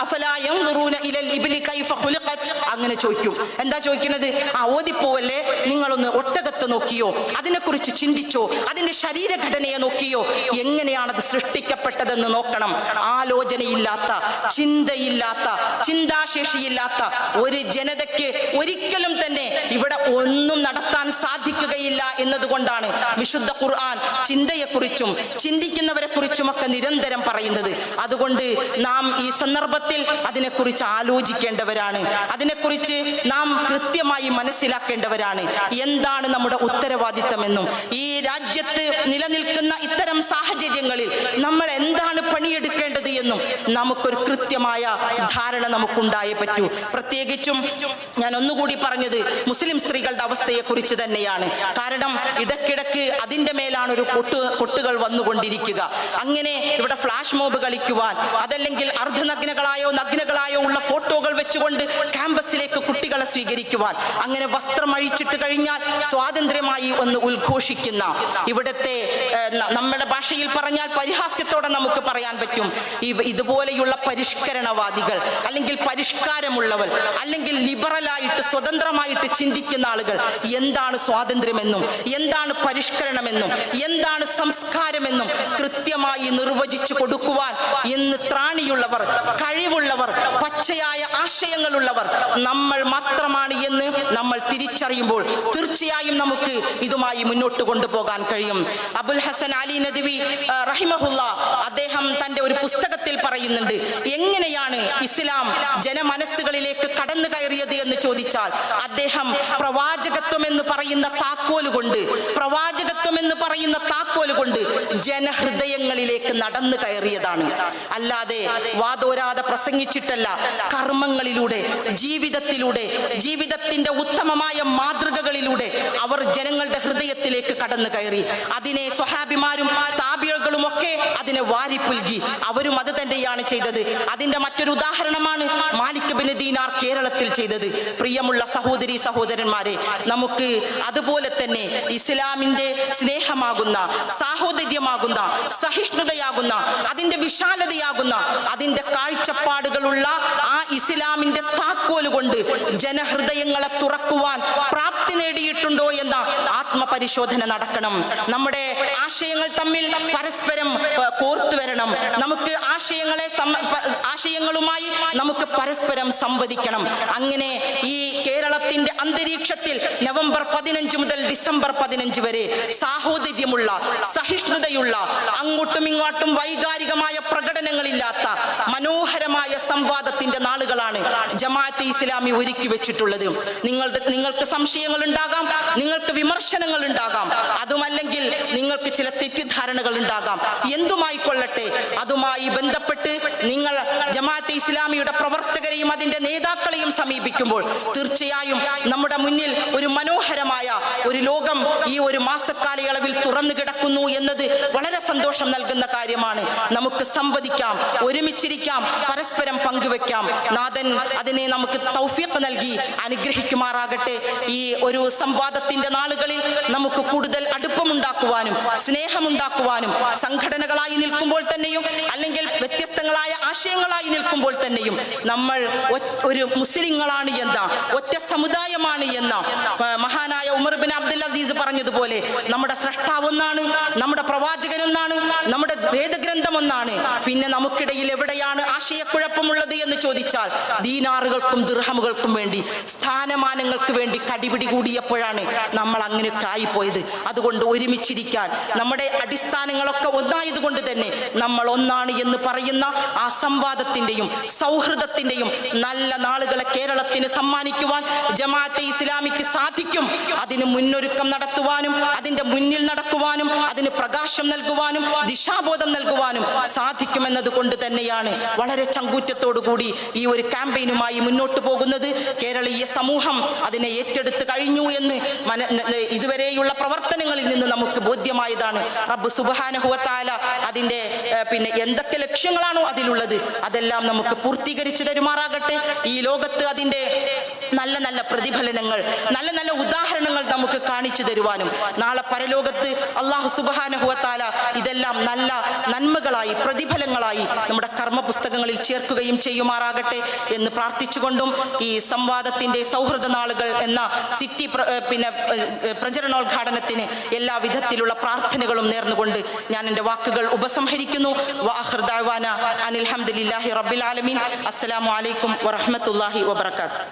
A: അഫലാ യൻദുറൂന ഇലൽ ഇബ്ലി കൈഫ ഖുലിഖത്, അങ്ങനെ ചോദിക്കും. എന്താ ചോദിക്കുന്നത്? ഓതിപ്പോവല്ലേ, നിങ്ങളൊന്ന് ഒട്ടകത്തെ നോക്കിയോ, അതിനെക്കുറിച്ച് ചിന്തിച്ചോ, അതിന്റെ ശരീരഘടനയെ നോക്കിയോ, എങ്ങനെയാണത് സൃഷ്ടിക്കപ്പെട്ടതെന്ന് നോക്കണം. ആലോചനയില്ലാത്ത, ചിന്തയില്ലാത്ത, ചിന്താശേഷിയില്ലാത്ത ഒരു ജനതയ്ക്ക് ഒരിക്കലും തന്നെ ഇവിടെ ഒന്നും നടത്താൻ സാധിക്കുകയില്ല എന്നതുകൊണ്ടാണ് വിശുദ്ധ ഖുർആൻ ചിന്തയെക്കുറിച്ചും ചിന്തിക്കുന്നവരെ കുറിച്ചുമൊക്കെ നിരന്തരം പറയുന്നത്. അതുകൊണ്ട് നാം ഈ സന്ദർഭത്തിൽ അതിനെക്കുറിച്ച് ആലോചിക്കേണ്ടവരാണ്. അതിനെക്കുറിച്ച് നാം കൃത്യമായി മനസ്സിലാക്കേണ്ടവരാണ്. എന്താണ് നമ്മുടെ ഉത്തരവാദിത്തമെന്നും ഈ രാജ്യത്ത് നിലനിൽക്കുന്ന ഇത്തരം സാഹചര്യങ്ങളിൽ നമ്മൾ എന്താണ് പണിയെടുക്കേണ്ടത് എന്നും നമുക്കൊരു കൃത്യമായ ധാരണ നമുക്കുണ്ടായേ പറ്റൂ. പ്രത്യേകിച്ചും ഞാൻ ഒന്നുകൂടി പറഞ്ഞത് മുസ്ലിം സ്ത്രീകളുടെ അവസ്ഥയെ കുറിച്ച് തന്നെയാണ്. കാരണം ഇടയ്ക്കിടയ്ക്ക് അതിന്റെ മേലാണ് ഒരു കൊട്ടുകൾ വന്നുകൊണ്ടിരിക്കുക. അങ്ങനെ ഇവിടെ ഫ്ലാഷ് മോബ് കളിക്കുവാൻ, അതല്ലെങ്കിൽ അർദ്ധനഗ്നകളായോ നഗ്നകളായോ ഉള്ള ഫോട്ടോകൾ വെച്ചുകൊണ്ട് ക്യാമ്പസിലേക്ക് കുട്ടികളെ സ്വീകരിക്കുവാൻ, അങ്ങനെ വസ്ത്രം അഴിച്ചിട്ട് കഴിഞ്ഞാൽ സ്വാതന്ത്ര്യമായി ഒന്ന് ഉദ്ഘോഷിക്കുന്ന, ഇവിടുത്തെ നമ്മുടെ ഭാഷയിൽ പറഞ്ഞാൽ പരിഹാസ്യത്തോടെ നമുക്ക് പറയാൻ പറ്റും, ഇതുപോലെയുള്ള പരിഷ്കരണവാദികൾ അല്ലെങ്കിൽ പരിഷ്കാരമുള്ളവർ അല്ലെങ്കിൽ ലിബറലായിട്ട് സ്വതന്ത്രമായിട്ട് ചിന്തിക്കുന്ന ആളുകൾ എന്താണ് സ്വാതന്ത്ര്യമെന്നും എന്താണ് പരിഷ്കരണമെന്നും എന്താണ് സംസ്കാരമെന്നും കൃത്യമായി നിർവചിച്ചു കൊടുക്കുവാൻ ഇന്ന് ത്രാണിയുള്ളവർ, കഴിവുള്ളവർ, പച്ചയായ ആശയങ്ങളുള്ളവർ നമ്മൾ മാത്രമാണ് എന്ന് നമ്മൾ തിരിച്ചറിയുമ്പോൾ തീർച്ചയായും നമുക്ക് ഇതുമായി മുന്നോട്ട് കൊണ്ടുപോകാൻ കഴിയും. അബുൽ ഹസൻ അലി നദ്വി റഹിമഹുല്ല അദ്ദേഹം തന്റെ ഒരു പുസ്തകത്തിൽ പറയുന്നുണ്ട്, എങ്ങനെയാണ് ഇസ്ലാം ജനമനസ്സുകളിലേക്ക് കടന്നു കയറിയത് എന്ന് ചോദിച്ചാൽ അദ്ദേഹം പ്രവാചകത്വം എന്ന് പറയുന്ന താക്കോല് കൊണ്ട് ജനഹൃദയങ്ങളിലേക്ക് നടന്നു കയറിയതാണ്. അല്ലാതെ വാദോരാതെ പ്രസംഗിച്ചിട്ടല്ല, കർമ്മങ്ങളിലൂടെ, ജീവിതത്തിലൂടെ, ജീവിതത്തിന്റെ ഉത്തമമായ മാതൃകകളിലൂടെ അവർ ജനങ്ങളുടെ ഹൃദയത്തിലേക്ക് കടന്നു കയറി. അതിനെ സ്വഹാബിമാരും താബിഈകളും ഒക്കെ അതിനെ വാരിപ്പുൽകി. അവരും അത് തന്നെയാണ് ചെയ്തത്. അതിന്റെ മറ്റൊരു ഉദാഹരണമാണ് മാലിക് ബിൻ ദീനാർ കേരളത്തിൽ ചെയ്തത്. പ്രിയമുള്ള സഹോദരി സഹോദരന്മാരെ, നമുക്ക് അതുപോലെ തന്നെ ഇസ്ലാമിന്റെ സ്നേഹമാകുന്ന, സാഹോദര്യമാകുന്ന, സഹിഷ്ണുതയാകുന്ന, അതിന്റെ വിശാലതയാകുന്ന, അതിന്റെ കാഴ്ചപ്പാടുകളുള്ള ആ ഇസ്ലാമിന്റെ താക്കോല് കൊണ്ട് ജനഹൃദയങ്ങളെ തുറക്കുവാൻ പ്രാപ്തി നേടിയിട്ടുണ്ടോ എന്ന ആത്മപരിശോധന നടക്കണം. നമ്മുടെ ആശയങ്ങൾ തമ്മിൽ പരസ്പരം കോർത്തു വരണം. നമുക്ക് ആശയങ്ങളുമായി നമുക്ക് പരസ്പരം സംവദിക്കണം. അങ്ങനെ ഈ കേരളത്തിന്റെ അന്തരീക്ഷത്തിൽ നവംബർ 15 മുതൽ ഡിസംബർ 15 വരെ സാഹോദര്യമുള്ള, സഹിഷ്ണുതയുള്ള, അങ്ങോട്ടും ഇങ്ങോട്ടും വൈകാരികമായ പ്രകടനങ്ങളില്ലാത്ത മനോഹരമായ സംവാദത്തിന്റെ നാളുകളാണ് ജമാഅത്തെ ഇസ്ലാമി ഒരുക്കി വെച്ചിട്ടുള്ളത്. നിങ്ങൾക്ക് സംശയങ്ങൾ ഉണ്ടാകാം, നിങ്ങൾക്ക് വിമർശനങ്ങൾ ഉണ്ടാകാം, അതുമല്ലെങ്കിൽ നിങ്ങൾക്ക് ചില തെറ്റിദ്ധാരണകൾ ഉണ്ടാകാം. എന്തുമായിക്കൊള്ളട്ടെ, അതുമായി ബന്ധപ്പെട്ട് നിങ്ങൾ ജമാഅത്തെ ഇസ്ലാമിയുടെ പ്രവർത്തകരെയും അതിന്റെ നേതാക്കളെയും സമീപിക്കുമ്പോൾ തീർച്ചയായും നമ്മുടെ മുന്നിൽ ഒരു മനോഹരമായ ഒരു ലോകം ഈ ഒരു മാസക്കാലയളവിൽ തുറന്നു കിടക്കുന്നു എന്നത് വളരെ സന്തോഷം നൽകുന്ന കാര്യമാണ്. നമുക്ക് സംവദിക്കാം, ഒരുമിച്ചിരിക്കാം, പരസ്പരം പങ്കുവെക്കാം. നാഥൻ അതിനെ നമുക്ക് തൗഫീഖ് നൽകി അനുഗ്രഹിക്കുമാറാകട്ടെ. ഈ ഒരു സംവാദത്തിന്റെ നാളുകളിൽ നമുക്ക് കൂടുതൽ അടുപ്പമുണ്ടാക്കുവാനും സ്നേഹമുണ്ടാക്കുവാനും, സംഘടനകളായി നിൽക്കുമ്പോൾ തന്നെയും അല്ലെങ്കിൽ വ്യത്യസ്തങ്ങളായ ആശയങ്ങളായി നിൽക്കുമ്പോൾ തന്നെയും നമ്മൾ ഒരു മുസ്ലിങ്ങളാണ് എന്ന, ഒറ്റ സമുദായമാണ് എന്ന മഹാനായ Umar bin Abdul Aziz Aziz പറഞ്ഞതുപോലെ നമ്മുടെ സ്രഷ്ടാവ് ഒന്നാണ്, നമ്മുടെ പ്രവാചകൻ ഒന്നാണ്, നമ്മുടെ വേദഗ്രന്ഥം ഒന്നാണ്. പിന്നെ നമുക്കിടയിൽ എവിടെയാണ് ആശയക്കുഴപ്പമുള്ളത് എന്ന് ചോദിച്ചാൽ ദീനാറുകൾക്കും ദിർഹമുകൾക്കും വേണ്ടി, സ്ഥാനമാനങ്ങൾക്ക് വേണ്ടി കടിപിടി കൂടിയപ്പോഴാണ് നമ്മൾ അങ്ങനെയൊക്കെ ആയിപ്പോയത്. അതുകൊണ്ട് ഒരുമിച്ചിരിക്കാൻ, നമ്മുടെ അടിസ്ഥാനങ്ങളൊക്കെ ഒന്നായതുകൊണ്ട് തന്നെ നമ്മൾ ഒന്നാണ് എന്ന് പറയുന്ന ആ സംവാദത്തിന്റെയും സൗഹൃദത്തിന്റെയും നല്ല നാളുകളെ കേരളത്തിന് സമ്മാനിക്കുവാൻ ജമാഅത്തെ ഇസ്ലാമിക്ക് സാധിക്കും. അതിന് മുന്നൊരുക്കം നടത്തുവാനും അതിന്റെ മുന്നിൽ നടക്കുവാനും അതിന് പ്രകാശം നൽകുവാനും ദിശാബോധം നൽകുവാനും സാധിക്കുമെന്നത് കൊണ്ട് തന്നെയാണ് വളരെ ചങ്കൂറ്റത്തോടുകൂടി ഈ ഒരു ക്യാമ്പയിനുമായി മുന്നോട്ട് പോകുന്നത്. കേരളീയ സമൂഹം അതിനെ ഏറ്റെടുത്ത് കഴിഞ്ഞു എന്ന് ഇതുവരെയുള്ള പ്രവർത്തനങ്ങളിൽ നിന്ന് നമുക്ക് ബോധ്യമായതാണ്. റബ്ബ് സുബ്ഹാനഹു വ തആല അതിന്റെ എന്തൊക്കെ ലക്ഷ്യങ്ങളാണോ അതിലുള്ളത് അതെല്ലാം നമുക്ക് പൂർത്തീകരിച്ചു തരുമാറാകട്ടെ. ഈ ലോകത്ത് അതിന്റെ നല്ല നല്ല പ്രതിഫലനങ്ങൾ, നല്ല നല്ല ഉദാഹരണങ്ങൾ നമുക്ക് കാണിച്ചു തരുവാനും നാളെ പരലോകത്ത് അല്ലാഹു സുബ്ഹാനഹു വ തആല ഇതെല്ലാം നല്ല നന്മകളായി പ്രതിഫലങ്ങളായി നമ്മുടെ കർമ്മ പുസ്തകങ്ങളിൽ ചേർക്കുകയും ചെയ്യുമാറാകട്ടെ എന്ന് പ്രാർത്ഥിച്ചുകൊണ്ടും ഈ സംവാദത്തിന്റെ സൗഹൃദ നാളുകൾ എന്ന സിറ്റി പ്രചരണോദ്ഘാടനത്തിന് എല്ലാ വിധത്തിലുള്ള പ്രാർത്ഥനകളും നേർന്നുകൊണ്ട് ഞാൻ എൻ്റെ വാക്കുകൾ ഉപസംഹരിക്കുന്നു. വആഖിറു ദഅ്വാന അനിൽ ഹംദുലില്ലാഹി റബ്ബിൽ ആലമീൻ. അസ്സലാമു അലൈക്കും വറഹ്മത്തുള്ളാഹി വബറകാതുഹു.